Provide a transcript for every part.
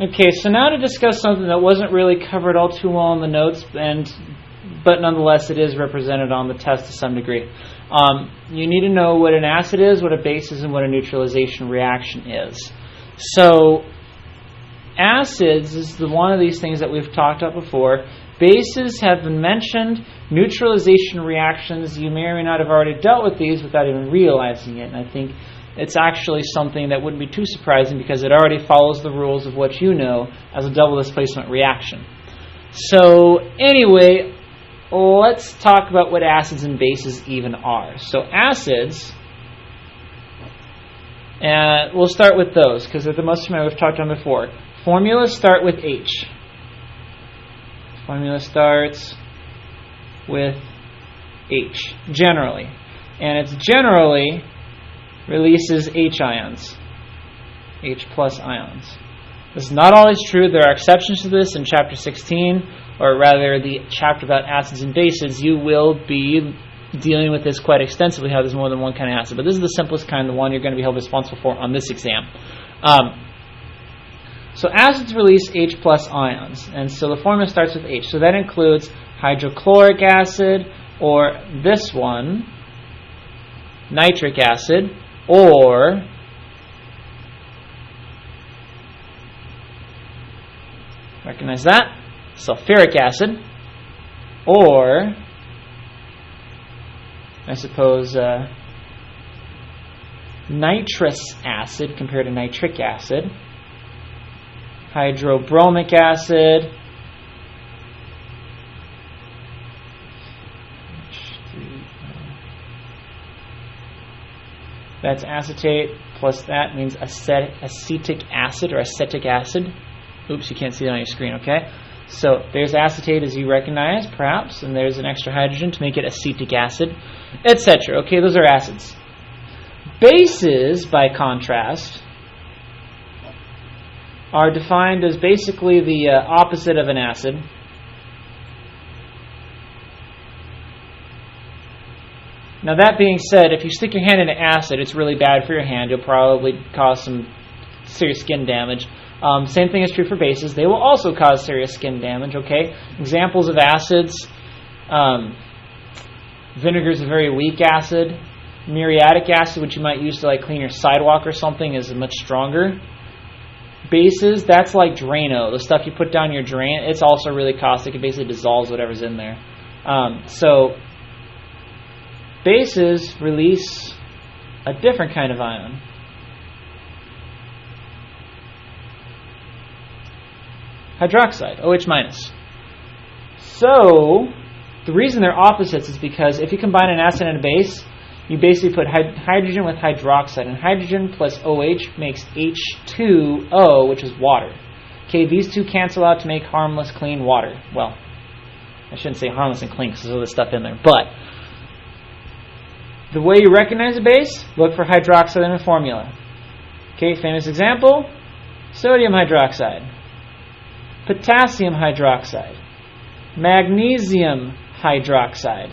Okay, so now to discuss something that wasn't really covered all too well in the notes, but nonetheless it is represented on the test to some degree. You need to know what an acid is, what a base is, and what a neutralization reaction is. So acids is one of these things that we've talked about before. Bases have been mentioned. Neutralization reactions, you may or may not have already dealt with these without even realizing it. And I think it's actually something that wouldn't be too surprising because it already follows the rules of what you know as a double displacement reaction. So anyway, let's talk about what acids and bases even are. So acids, we'll start with those because they're the most familiar. We've talked on before. Formulas start with H. Formula starts with H, generally. And it's generally releases H ions, H plus ions. This is not always true. There are exceptions to this in Chapter 16, or rather the chapter about acids and bases. You will be dealing with this quite extensively, how there's more than one kind of acid. But this is the simplest kind, the one you're going to be held responsible for on this exam. So acids release H plus ions, and so the formula starts with H. So that includes hydrochloric acid, or this one, nitric acid, or recognize that, sulfuric acid, or I suppose nitrous acid compared to nitric acid, hydrobromic acid, that's acetate, plus that means acetic acid or acetic acid. Oops, you can't see that on your screen, okay? So there's acetate, as you recognize, perhaps, and there's an extra hydrogen to make it acetic acid, etc. Okay, those are acids. Bases, by contrast, are defined as basically the opposite of an acid. Now that being said, if you stick your hand in acid, it's really bad for your hand. You'll probably cause some serious skin damage. Same thing is true for bases. They will also cause serious skin damage, okay? Examples of acids, vinegar is a very weak acid. Muriatic acid, which you might use to like clean your sidewalk or something, is much stronger. Bases, that's like Drano, the stuff you put down your drain. It's also really caustic. It basically dissolves whatever's in there. So bases release a different kind of ion. Hydroxide, OH minus. So the reason they're opposites is because if you combine an acid and a base, you basically put hydrogen with hydroxide, and hydrogen plus OH makes H2O, which is water. Okay, these two cancel out to make harmless, clean water. Well, I shouldn't say harmless and clean because there's other stuff in there, but the way you recognize a base, look for hydroxide in the formula. Okay, famous example, sodium hydroxide, potassium hydroxide, magnesium hydroxide,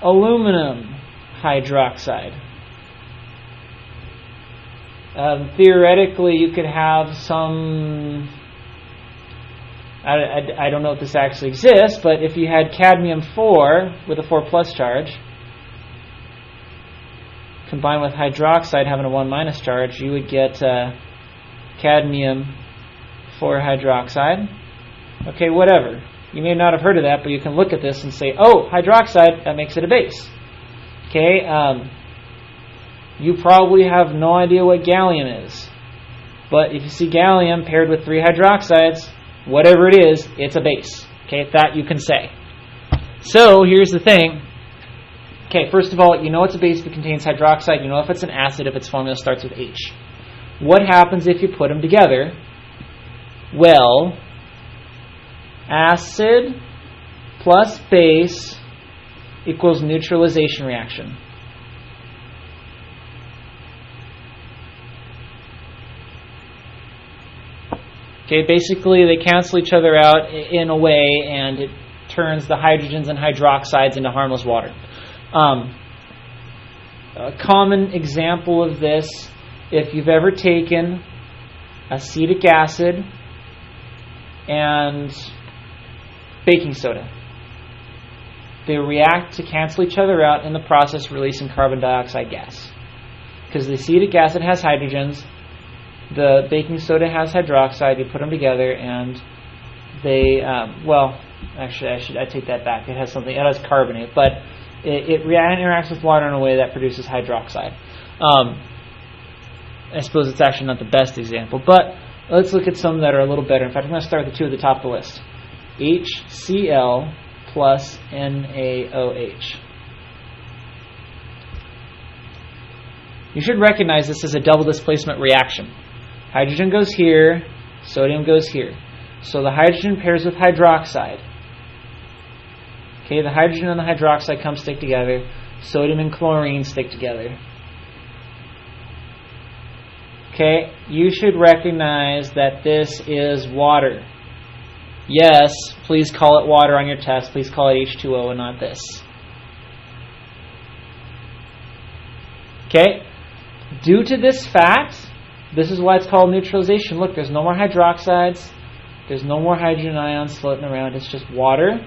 aluminum hydroxide. Theoretically, you could have some, I don't know if this actually exists, but if you had cadmium 4 with a 4 plus charge combined with hydroxide having a 1 minus charge, you would get cadmium 4 hydroxide. Okay, whatever. You may not have heard of that, but you can look at this and say, oh, hydroxide, that makes it a base. Okay, you probably have no idea what gallium is. But if you see gallium paired with 3 hydroxides, whatever it is, it's a base. Okay, that you can say. So here's the thing. Okay, first of all, you know it's a base if it contains hydroxide. You know if it's an acid if its formula starts with H. What happens if you put them together? Well, acid plus base equals neutralization reaction. Okay, basically they cancel each other out in a way, and it turns the hydrogens and hydroxides into harmless water. A common example of this if you've ever taken acetic acid and baking soda. They react to cancel each other out in the process, releasing carbon dioxide gas. Because the acetic acid has hydrogens, the baking soda has hydroxide. You put them together, and they I take that back. It has carbonate, but it interacts with water in a way that produces hydroxide. I suppose it's actually not the best example, but let's look at some that are a little better. In fact, I'm going to start with the two at the top of the list. HCl plus NaOH. You should recognize this as a double displacement reaction. Hydrogen goes here, sodium goes here. So the hydrogen pairs with hydroxide. Okay, the hydrogen and the hydroxide stick together. Sodium and chlorine stick together. Okay, you should recognize that this is water. Yes, please call it water on your test. Please call it H2O and not this. Okay, due to this fact, this is why it's called neutralization. Look, there's no more hydroxides. There's no more hydrogen ions floating around. It's just water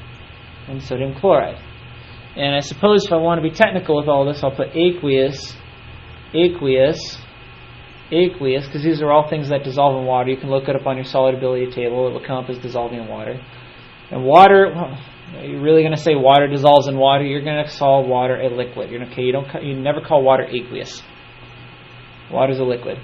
and sodium chloride. And I suppose if I want to be technical with all this, I'll put aqueous, because these are all things that dissolve in water. You can look it up on your solubility table. It will come up as dissolving in water. And water, you're really going to say water dissolves in water? You're going to call water a liquid. You never call water aqueous. Water is a liquid.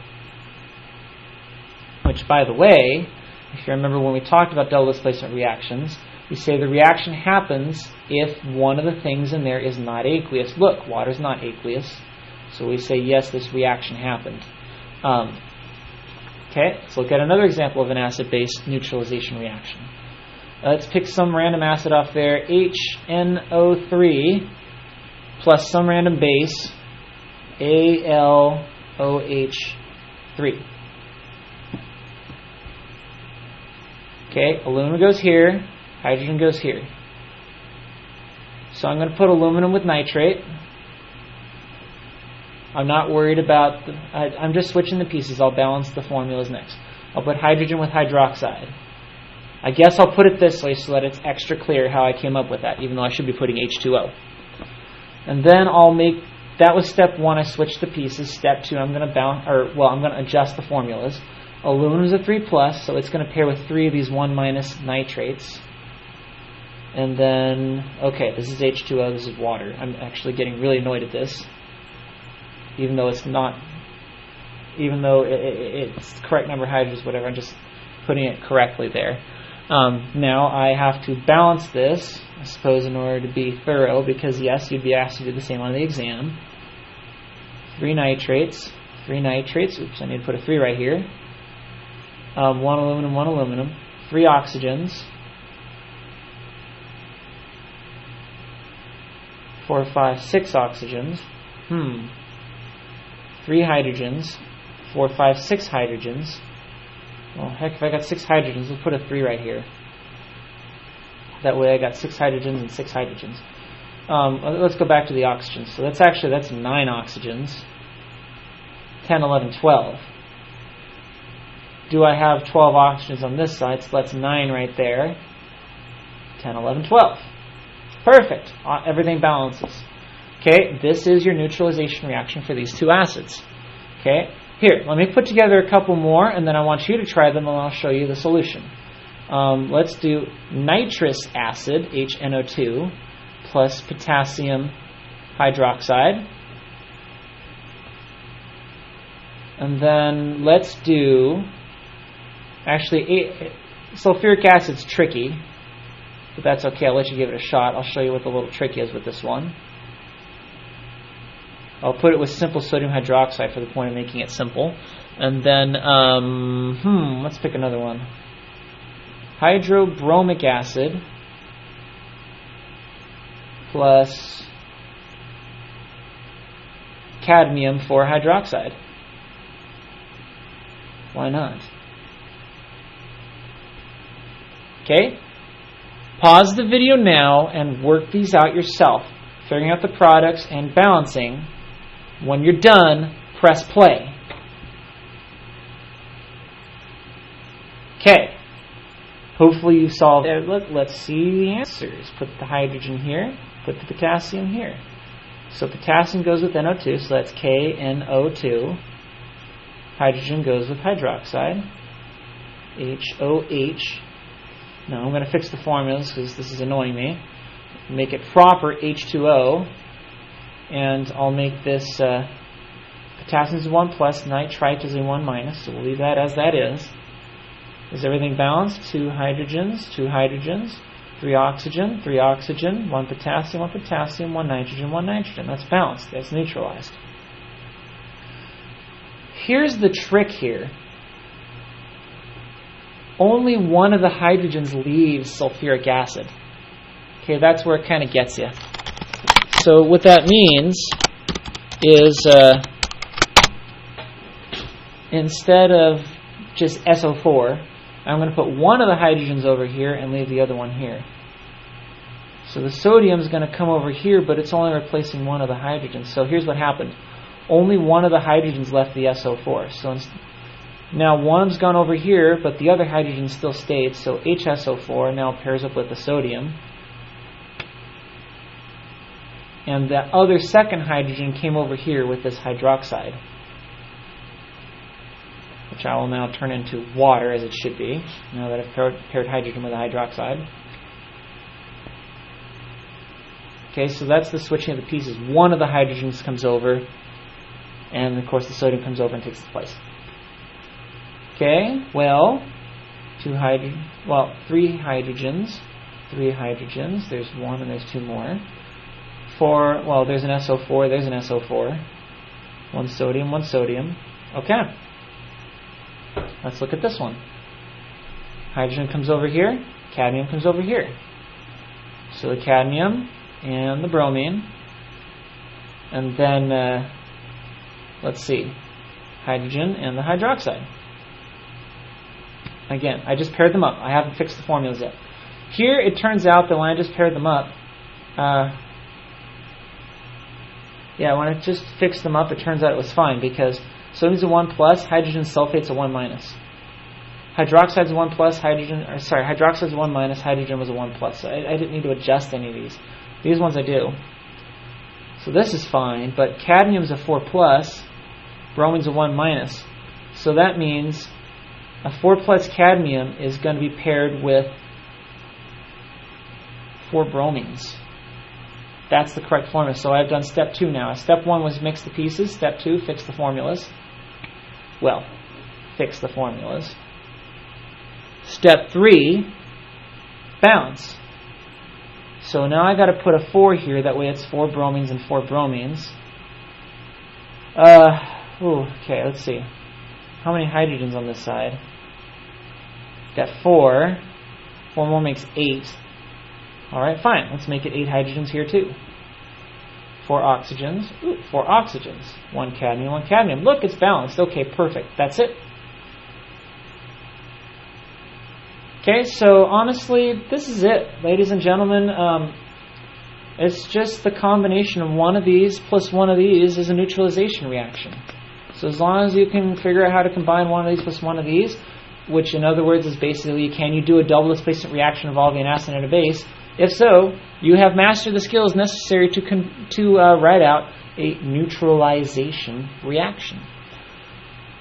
Which, by the way, if you remember when we talked about double displacement reactions, we say the reaction happens if one of the things in there is not aqueous. Look, water is not aqueous. So we say, yes, this reaction happened. Okay, let's look at another example of an acid-base neutralization reaction. Let's pick some random acid off there, HNO3 plus some random base, ALOH3. Okay, aluminum goes here, hydrogen goes here. So I'm going to put aluminum with nitrate. I'm not worried about, I'm just switching the pieces. I'll balance the formulas next. I'll put hydrogen with hydroxide. I guess I'll put it this way so that it's extra clear how I came up with that, even though I should be putting H2O. And then that was step one. I switched the pieces. Step two, I'm going to adjust the formulas. Aluminum is a 3+, so it's going to pair with 3 of these 1- nitrates. And then, okay, this is H2O, this is water. I'm actually getting really annoyed at this. Even though it's correct number of hydrogens, whatever, I'm just putting it correctly there. Now I have to balance this, I suppose, in order to be thorough, because yes, you'd be asked to do the same on the exam. 3 nitrates. Oops, I need to put a 3 right here. 1 aluminum. 3 oxygens. 4, 5, 6 oxygens. 3 hydrogens, 4, 5, 6 hydrogens. Well, heck, if I got 6 hydrogens, let's put a 3 right here. That way I got 6 hydrogens and 6 hydrogens. Let's go back to the oxygens. So that's 9 oxygens. 10, 11, 12. Do I have 12 oxygens on this side? So that's 9 right there. 10, 11, 12. Perfect. Everything balances. Okay, this is your neutralization reaction for these two acids. Okay, here, let me put together a couple more, and then I want you to try them, and I'll show you the solution. Let's do nitrous acid, HNO2, plus potassium hydroxide. And then let's do, sulfuric acid's tricky, but that's okay, I'll let you give it a shot. I'll show you what the little trick is with this one. I'll put it with simple sodium hydroxide for the point of making it simple. And then, let's pick another one. Hydrobromic acid plus cadmium for hydroxide. Why not? Okay? Pause the video now and work these out yourself, figuring out the products and balancing. When you're done, press play. Okay. Hopefully you solved it. Let's see the answers. Put the hydrogen here. Put the potassium here. So potassium goes with NO2, so that's KNO2. Hydrogen goes with hydroxide. HOH. Now I'm going to fix the formulas because this is annoying me. Make it proper H2O. And I'll make this potassium is 1 plus, nitrite is a 1 minus, so we'll leave that as that is. Is everything balanced? 2 hydrogens, 3 oxygen, 1 potassium, 1 nitrogen. That's balanced. That's neutralized. Here's the trick here. Only one of the hydrogens leaves sulfuric acid. Okay, that's where it kind of gets you. So what that means is instead of just SO4, I'm going to put one of the hydrogens over here and leave the other one here. So the sodium is going to come over here, but it's only replacing one of the hydrogens. So here's what happened. Only one of the hydrogens left the SO4. So now one's gone over here, but the other hydrogen still stayed. So HSO4 now pairs up with the sodium. And the other second hydrogen came over here with this hydroxide, which I will now turn into water as it should be, now that I've paired hydrogen with a hydroxide. Okay, so that's the switching of the pieces. One of the hydrogens comes over, and of course the sodium comes over and takes its place. Okay, well, 3 hydrogens. There's one and there's 2 more. 4, well, there's an SO4, there's an SO4. 1 sodium. Okay. Let's look at this one. Hydrogen comes over here, cadmium comes over here. So the cadmium and the bromine. And then, let's see, hydrogen and the hydroxide. Again, I just paired them up. I haven't fixed the formulas yet. Here, it turns out that when I just paired them up, when I just fixed them up, it turns out it was fine because sodium's a 1 plus, hydrogen sulfate's a 1 minus. Hydroxide's a 1 plus, hydroxide's a 1 minus, hydrogen was a 1 plus. So I didn't need to adjust any of these. These ones I do. So this is fine, but cadmium's a 4 plus, bromine's a 1 minus. So that means a 4 plus cadmium is going to be paired with 4 bromines. That's the correct formula. So I've done step 2 now. Step 1 was mix the pieces. Step 2, fix the formulas. Well, fix the formulas. Step 3, balance. So now I got to put a 4 here. That way it's 4 bromines and 4 bromines. Okay, let's see. How many hydrogens on this side? Got 4. 4 more makes 8. Alright, fine. Let's make it 8 hydrogens here too. 4 oxygens. 4 oxygens. 1 cadmium, 1 cadmium. Look, it's balanced. Okay, perfect. That's it. Okay, so honestly, this is it. Ladies and gentlemen, it's just the combination of one of these plus one of these is a neutralization reaction. So as long as you can figure out how to combine one of these plus one of these, which in other words is basically, can you do a double displacement reaction involving an acid and a base? If so, you have mastered the skills necessary to write out a neutralization reaction.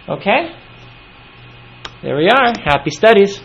Okay? There we are. Happy studies.